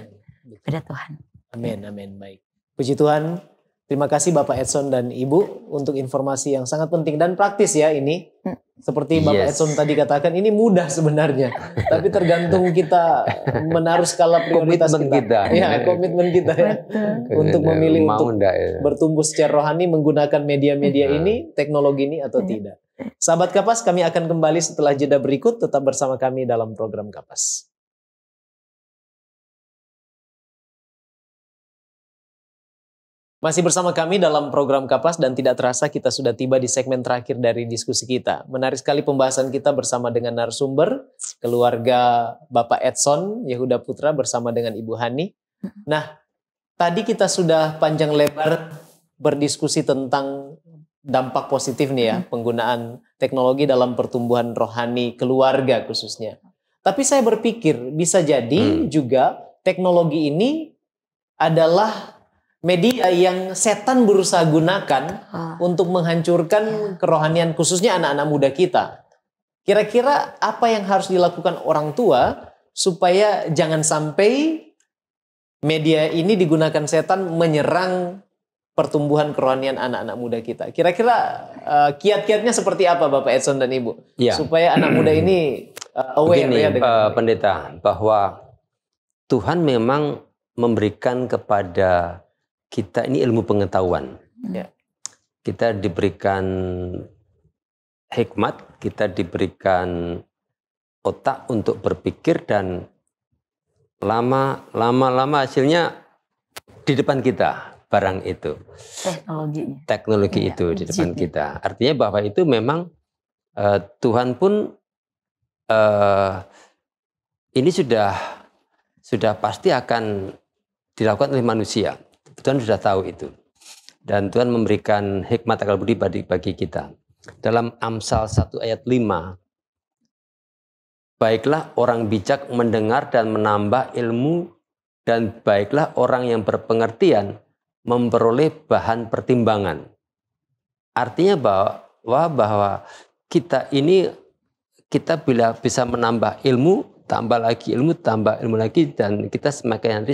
pada Tuhan. Amin, amin. Baik. Puji Tuhan. Terima kasih Bapak Edson dan Ibu untuk informasi yang sangat penting dan praktis ya ini. Seperti Bapak Edson tadi katakan, ini mudah sebenarnya. Tapi tergantung kita menaruh skala prioritas kita. Ya, komitmen kita ya. Untuk memilih untuk bertumbuh secara rohani menggunakan media-media ini, teknologi ini atau tidak. Sahabat Kapas, kami akan kembali setelah jeda berikut. Tetap bersama kami dalam program Kapas. Masih bersama kami dalam program Kapas dan tidak terasa kita sudah tiba di segmen terakhir dari diskusi kita. Menarik sekali pembahasan kita bersama dengan narasumber, keluarga Bapak Edson Yehuda Putra bersama dengan Ibu Hani. Nah, tadi kita sudah panjang lebar berdiskusi tentang dampak positif nih ya, penggunaan teknologi dalam pertumbuhan rohani keluarga khususnya. Tapi saya berpikir bisa jadi juga teknologi ini adalah media yang setan berusaha gunakan untuk menghancurkan kerohanian khususnya anak-anak muda kita. Kira-kira apa yang harus dilakukan orang tua supaya jangan sampai media ini digunakan setan menyerang pertumbuhan kerohanian anak-anak muda kita. Kira-kira kiat-kiatnya seperti apa Bapak Edson dan Ibu? Ya. Supaya anak muda ini aware Begini, ya dengan pendeta, bahwa Tuhan memang memberikan kepada kita ini ilmu pengetahuan. Ya. Kita diberikan hikmat, kita diberikan otak untuk berpikir, dan lama-lama hasilnya di depan kita barang itu. Teknologi itu di depan kita. Artinya bahwa itu memang Tuhan pun ini sudah pasti akan dilakukan oleh manusia. Tuhan sudah tahu itu. Dan Tuhan memberikan hikmat akal budi bagi kita. Dalam Amsal 1 ayat 5, baiklah orang bijak mendengar dan menambah ilmu, dan baiklah orang yang berpengertian memperoleh bahan pertimbangan. Artinya bahwa kita bila bisa menambah ilmu, tambah ilmu lagi, dan kita semakin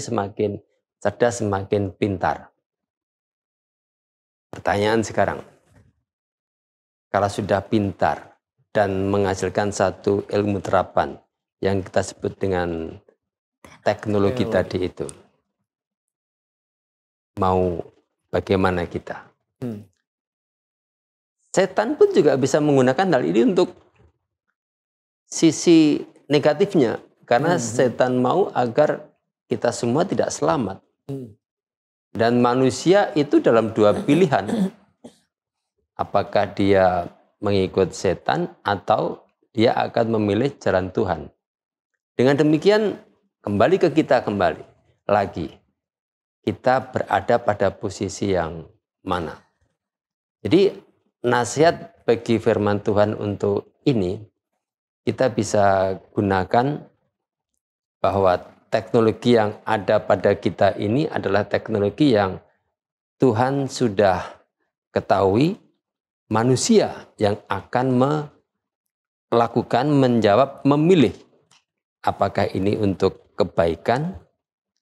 cerdas, semakin pintar. Pertanyaan sekarang, kalau sudah pintar dan menghasilkan satu ilmu terapan yang kita sebut dengan teknologi tadi itu, mau bagaimana kita? Setan pun juga bisa menggunakan hal ini untuk sisi negatifnya, karena setan mau agar kita semua tidak selamat. Dan manusia itu dalam dua pilihan, apakah dia mengikut setan atau dia akan memilih jalan Tuhan. Dengan demikian kembali ke kita lagi. Kita berada pada posisi yang mana. Jadi nasihat bagi firman Tuhan untuk ini, kita bisa gunakan bahwa teknologi yang ada pada kita ini adalah teknologi yang Tuhan sudah ketahui, manusia yang akan menjawab, memilih apakah ini untuk kebaikan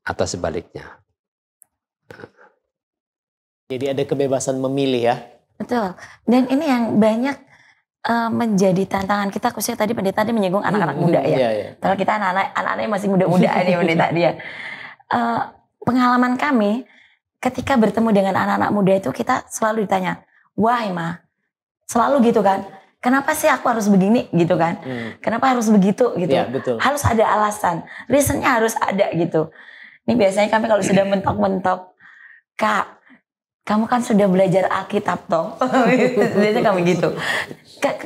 atau sebaliknya. Jadi ada kebebasan memilih ya. Betul. Dan ini yang banyak menjadi tantangan kita, khususnya tadi pendeta tadi menyinggung anak-anak muda ya. Iya. Kalau kita anak-anaknya masih muda-muda nih pendeta dia. Pengalaman kami ketika bertemu dengan anak-anak muda itu, kita selalu ditanya, why ma? Selalu gitu kan. Kenapa sih aku harus begini gitu kan? Kenapa harus begitu gitu? Ya, betul. Harus ada alasan. Reasonnya harus ada gitu. Ini biasanya kami kalau sudah mentok-mentok, Kak, kamu kan sudah belajar Alkitab toh. Biasanya kami gitu.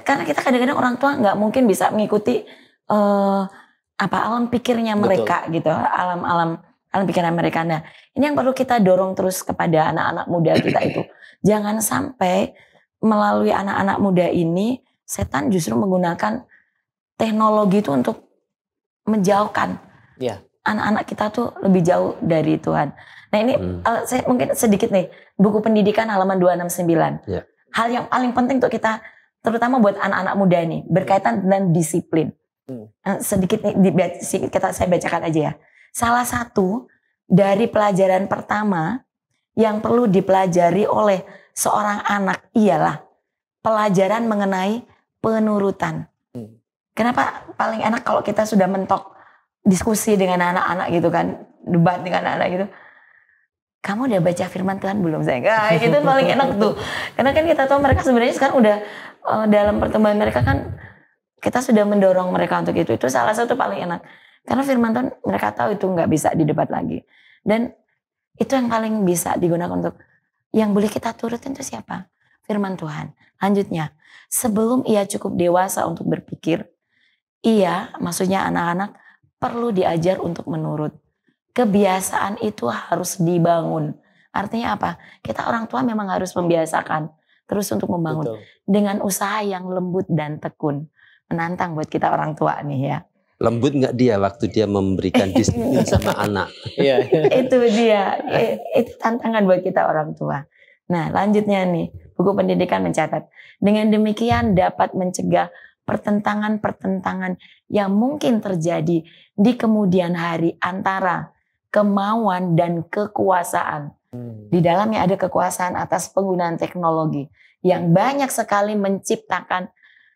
Karena kita kadang-kadang orang tua nggak mungkin bisa mengikuti alam pikirnya mereka. Betul. Gitu. Alam pikiran mereka. Nah, ini yang perlu kita dorong terus kepada anak-anak muda kita itu. Jangan sampai melalui anak-anak muda ini setan justru menggunakan teknologi itu untuk menjauhkan anak-anak kita tuh lebih jauh dari Tuhan. Nah ini saya mungkin sedikit nih, buku pendidikan halaman 269. Hal yang paling penting untuk kita, terutama buat anak-anak muda nih, berkaitan dengan disiplin. Sedikit nih, saya bacakan aja ya. Salah satu dari pelajaran pertama yang perlu dipelajari oleh seorang anak ialah pelajaran mengenai penurutan. Kenapa paling enak kalau kita sudah mentok diskusi dengan anak-anak gitu kan, debat dengan anak-anak gitu. Kamu udah baca firman Tuhan belum sayang? Itu paling enak tuh. Karena kan kita tahu mereka sebenarnya sekarang udah dalam pertumbuhan mereka kan, kita sudah mendorong mereka untuk itu. Itu salah satu paling enak. Karena firman Tuhan mereka tahu itu nggak bisa didebat lagi. Dan itu yang paling bisa digunakan untuk, yang boleh kita turutin itu siapa? Firman Tuhan. Lanjutnya, sebelum ia cukup dewasa untuk berpikir, maksudnya anak-anak perlu diajar untuk menurut. Kebiasaan itu harus dibangun. Artinya apa? Kita orang tua memang harus membiasakan terus untuk membangun. Betul. Dengan usaha yang lembut dan tekun. Menantang buat kita orang tua nih ya. Lembut nggak dia waktu dia memberikan disiplin sama anak? Itu dia. Itu tantangan buat kita orang tua. Nah lanjutnya nih, buku pendidikan mencatat. Dengan demikian dapat mencegah pertentangan-pertentangan yang mungkin terjadi di kemudian hari antara kemauan dan kekuasaan. Di dalamnya ada kekuasaan atas penggunaan teknologi yang banyak sekali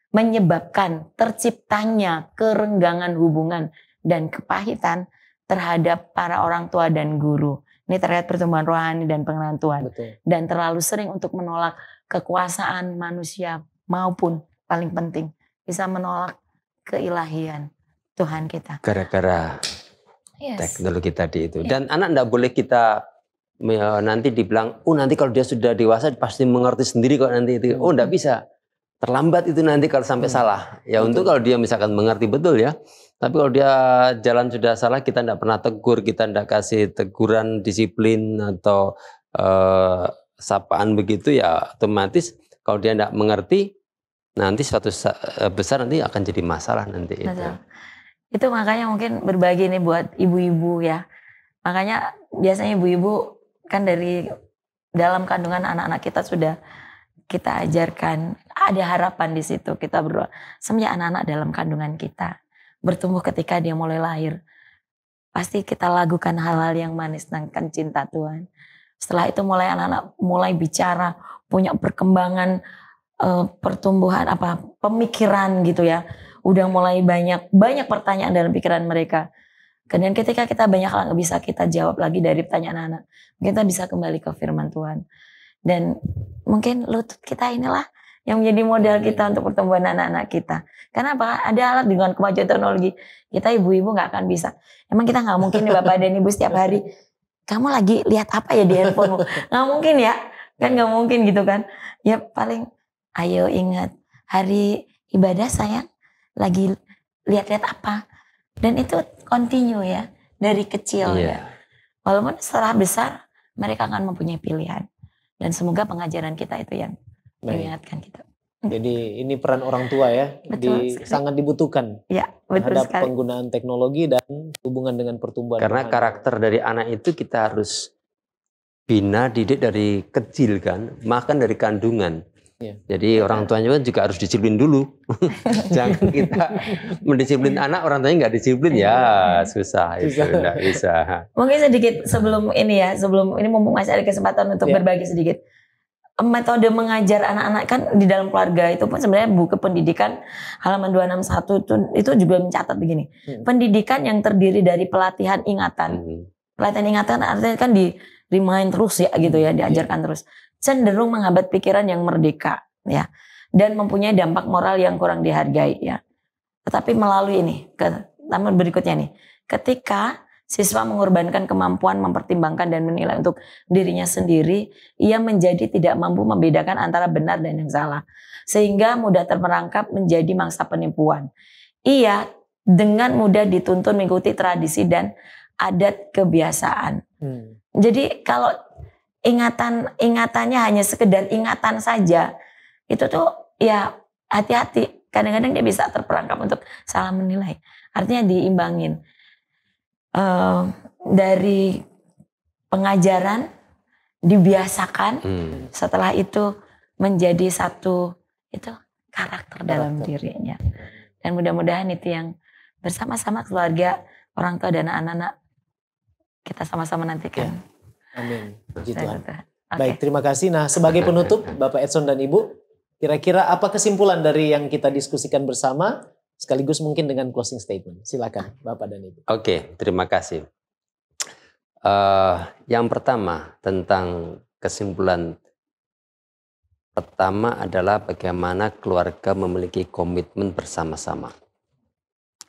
menyebabkan terciptanya kerenggangan hubungan dan kepahitan terhadap para orang tua dan guru. Ini terkait pertumbuhan rohani dan pengenalan Tuhan. Betul. Dan terlalu sering untuk menolak kekuasaan manusia maupun paling penting bisa menolak keilahian Tuhan kita. Gara-gara Yes. teknologi tadi itu. Dan anak tidak boleh kita nanti dibilang, oh nanti kalau dia sudah dewasa pasti mengerti sendiri kok nanti itu. Oh tidak bisa. Terlambat itu nanti kalau sampai salah. Ya untuk kalau dia misalkan mengerti betul ya. Tapi kalau dia jalan sudah salah, kita tidak pernah tegur, kita tidak kasih teguran disiplin atau sapaan begitu, ya otomatis kalau dia tidak mengerti, nanti suatu besar nanti akan jadi masalah nanti. Itu makanya mungkin berbagi nih buat ibu-ibu ya. Makanya biasanya ibu-ibu kan dari dalam kandungan anak-anak kita sudah kita ajarkan, ada harapan di situ. Kita berdoa semenjak anak-anak dalam kandungan kita bertumbuh ketika dia mulai lahir. Pasti kita lakukan hal-hal yang manis tentang cinta Tuhan. Setelah itu mulai anak-anak mulai bicara, punya perkembangan pertumbuhan pemikiran gitu ya. Udah mulai banyak pertanyaan dalam pikiran mereka. Dan ketika kita banyak hal yang bisa kita jawab lagi dari pertanyaan anak-anak, kita bisa kembali ke firman Tuhan. Dan mungkin lutut kita inilah yang menjadi modal kita untuk pertumbuhan anak-anak kita. Karena apa? Ada alat dengan kemajuan teknologi. Kita ibu-ibu nggak akan bisa. Emang kita nggak mungkin nih Bapak dan Ibu setiap hari, kamu lagi lihat apa ya di handphonemu? Nggak mungkin ya. Kan nggak mungkin gitu kan. Ya paling, ayo ingat hari ibadah sayang lagi lihat-lihat apa. Dan itu continue ya. Dari kecil ya. Walaupun setelah besar mereka akan mempunyai pilihan. Dan semoga pengajaran kita itu yang mengingatkan kita. Jadi ini peran orang tua ya, sangat dibutuhkan ya, betul terhadap sekali. penggunaan teknologi dan hubungan dengan pertumbuhan. Karena karakter dari anak itu kita harus bina, didik dari kecil kan, makan dari kandungan. Ya. Jadi orang tuanya juga harus disiplin dulu. Jangan kita mendisiplin anak, orang tuanya nggak disiplin ya susah. Itu nggak bisa. Mungkin sedikit sebelum ini mumpung masih ada kesempatan untuk berbagi sedikit. Metode mengajar anak-anak kan di dalam keluarga itu pun sebenarnya buku pendidikan halaman 261 itu juga mencatat begini. Pendidikan yang terdiri dari pelatihan ingatan. Pelatihan ingatan artinya kan di remind terus ya gitu ya, diajarkan terus. Cenderung menghambat pikiran yang merdeka ya, dan mempunyai dampak moral yang kurang dihargai ya. Tetapi melalui ini, namun berikutnya nih, ketika siswa mengorbankan kemampuan mempertimbangkan dan menilai untuk dirinya sendiri, ia menjadi tidak mampu membedakan antara benar dan yang salah, sehingga mudah terperangkap menjadi mangsa penipuan. Ia dengan mudah dituntun mengikuti tradisi dan adat kebiasaan. Jadi kalau ingatannya hanya sekedar ingatan saja, itu tuh ya hati-hati. Kadang-kadang dia bisa terperangkap untuk salah menilai. Artinya diimbangin. Dari pengajaran dibiasakan, setelah itu menjadi satu itu karakter dalam dirinya. Dan mudah-mudahan itu yang bersama-sama keluarga, orang tua dan anak-anak kita sama-sama nantikan. Amin. Puji Tuhan. Baik, terima kasih. Nah, sebagai penutup, Bapak Edson dan Ibu, kira-kira apa kesimpulan dari yang kita diskusikan bersama, sekaligus mungkin dengan closing statement. Silakan, Bapak dan Ibu. Oke, terima kasih. Yang pertama tentang kesimpulan pertama adalah bagaimana keluarga memiliki komitmen bersama-sama.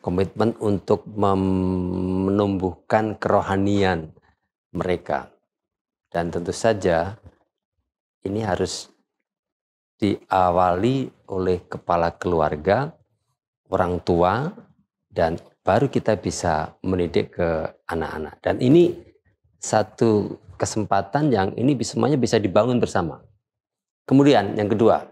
Komitmen untuk menumbuhkan kerohanian mereka. Dan tentu saja ini harus diawali oleh kepala keluarga, orang tua, dan baru kita bisa mendidik ke anak-anak. Dan ini satu kesempatan yang ini semuanya bisa dibangun bersama. Kemudian yang kedua,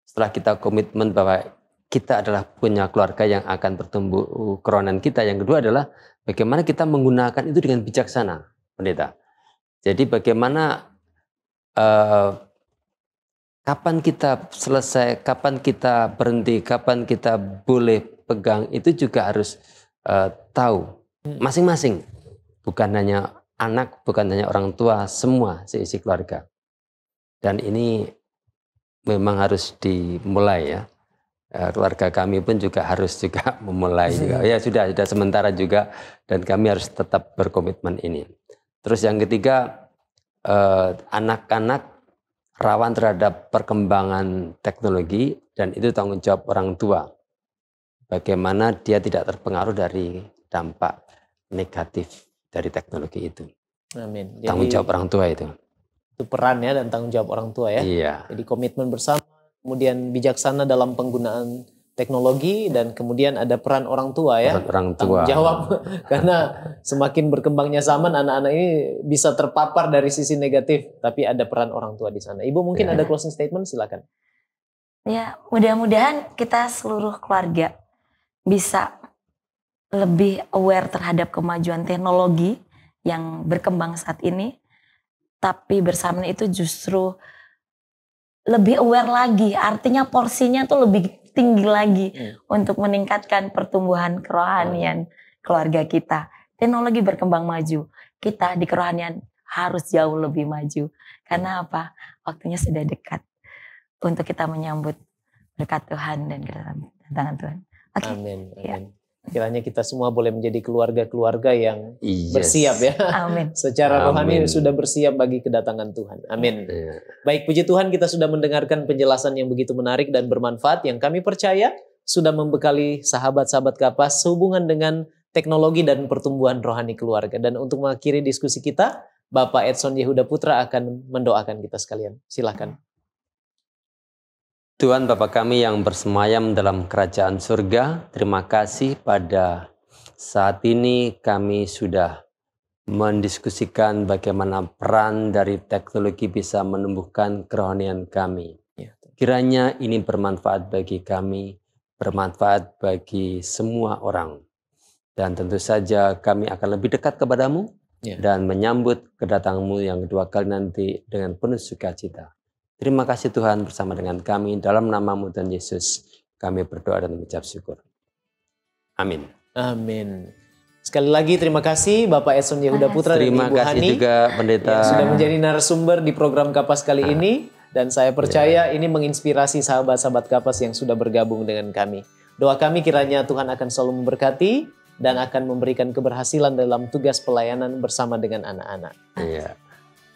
setelah kita komitmen bahwa kita adalah punya keluarga yang akan bertumbuh kerohanian kita, yang kedua adalah bagaimana kita menggunakan itu dengan bijaksana, pendeta. Jadi bagaimana kapan kita selesai, kapan kita berhenti, kapan kita boleh pegang, itu juga harus tahu masing-masing. Bukan hanya anak bukan hanya orang tua, semua seisi keluarga. Dan ini memang harus dimulai ya. Keluarga kami pun juga harus juga memulai juga. Ya sudah sementara juga, dan kami harus tetap berkomitmen ini. Terus yang ketiga, anak-anak rawan terhadap perkembangan teknologi, dan itu tanggung jawab orang tua. Bagaimana dia tidak terpengaruh dari dampak negatif dari teknologi itu. Amin. Jadi, tanggung jawab orang tua itu. Itu perannya dan tanggung jawab orang tua ya. Iya. Jadi komitmen bersama, kemudian bijaksana dalam penggunaan teknologi, dan kemudian ada peran orang tua ya. Orang tua. Tanggung jawab karena semakin berkembangnya zaman, anak-anak ini bisa terpapar dari sisi negatif, tapi ada peran orang tua di sana. Ibu mungkin ada closing statement, silakan. Ya, mudah-mudahan kita seluruh keluarga bisa lebih aware terhadap kemajuan teknologi yang berkembang saat ini, tapi bersamaan itu justru lebih aware lagi, artinya porsinya tuh lebih tinggi lagi untuk meningkatkan pertumbuhan kerohanian keluarga kita. Teknologi berkembang maju, kita di kerohanian harus jauh lebih maju. Karena apa? Waktunya sudah dekat untuk kita menyambut berkat Tuhan dan kedatangan Tuhan. Okay. Amin. Ya. Kiranya kita semua boleh menjadi keluarga-keluarga yang bersiap ya. Amin. Secara rohani sudah bersiap bagi kedatangan Tuhan. Amin. Baik, puji Tuhan, kita sudah mendengarkan penjelasan yang begitu menarik dan bermanfaat yang kami percaya sudah membekali sahabat-sahabat Kapas sehubungan dengan teknologi dan pertumbuhan rohani keluarga. Dan untuk mengakhiri diskusi kita, Bapak Edson Yehuda Putra akan mendoakan kita sekalian. Silakan. Tuhan Bapa kami yang bersemayam dalam kerajaan surga, terima kasih pada saat ini kami sudah mendiskusikan bagaimana peran dari teknologi bisa menumbuhkan kerohanian kami. Kiranya ini bermanfaat bagi kami, bermanfaat bagi semua orang. Dan tentu saja kami akan lebih dekat kepadamu dan menyambut kedatanganmu yang kedua kali nanti dengan penuh sukacita. Terima kasih Tuhan, bersama dengan kami dalam nama-Mu Tuhan Yesus kami berdoa dan mengucap syukur. Amin. Amin. Sekali lagi terima kasih Bapak Edson Yehuda Putra dan Ibu Hani. Terima kasih juga Pendeta yang sudah menjadi narasumber di program Kapas kali ini, dan saya percaya ini menginspirasi sahabat-sahabat Kapas yang sudah bergabung dengan kami. Doa kami kiranya Tuhan akan selalu memberkati dan akan memberikan keberhasilan dalam tugas pelayanan bersama dengan anak-anak. Iya.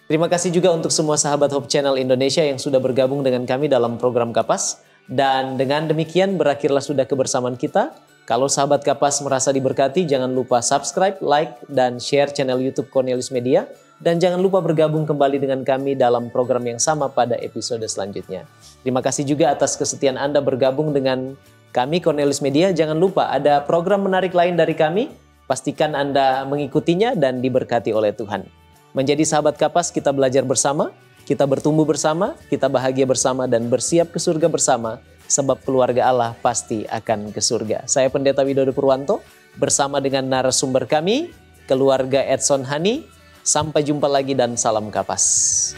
Terima kasih juga untuk semua sahabat Hope Channel Indonesia yang sudah bergabung dengan kami dalam program Kapas. Dan dengan demikian berakhirlah sudah kebersamaan kita. Kalau sahabat Kapas merasa diberkati, jangan lupa subscribe, like, dan share channel YouTube Cornelius Media. Dan jangan lupa bergabung kembali dengan kami dalam program yang sama pada episode selanjutnya. Terima kasih juga atas kesetiaan Anda bergabung dengan kami Cornelius Media. Jangan lupa ada program menarik lain dari kami. Pastikan Anda mengikutinya dan diberkati oleh Tuhan. Menjadi sahabat Kapas, kita belajar bersama, kita bertumbuh bersama, kita bahagia bersama, dan bersiap ke surga bersama, sebab keluarga Allah pasti akan ke surga. Saya Pendeta Widodo Purwanto, bersama dengan narasumber kami, keluarga Edson Hani. Sampai jumpa lagi dan salam Kapas.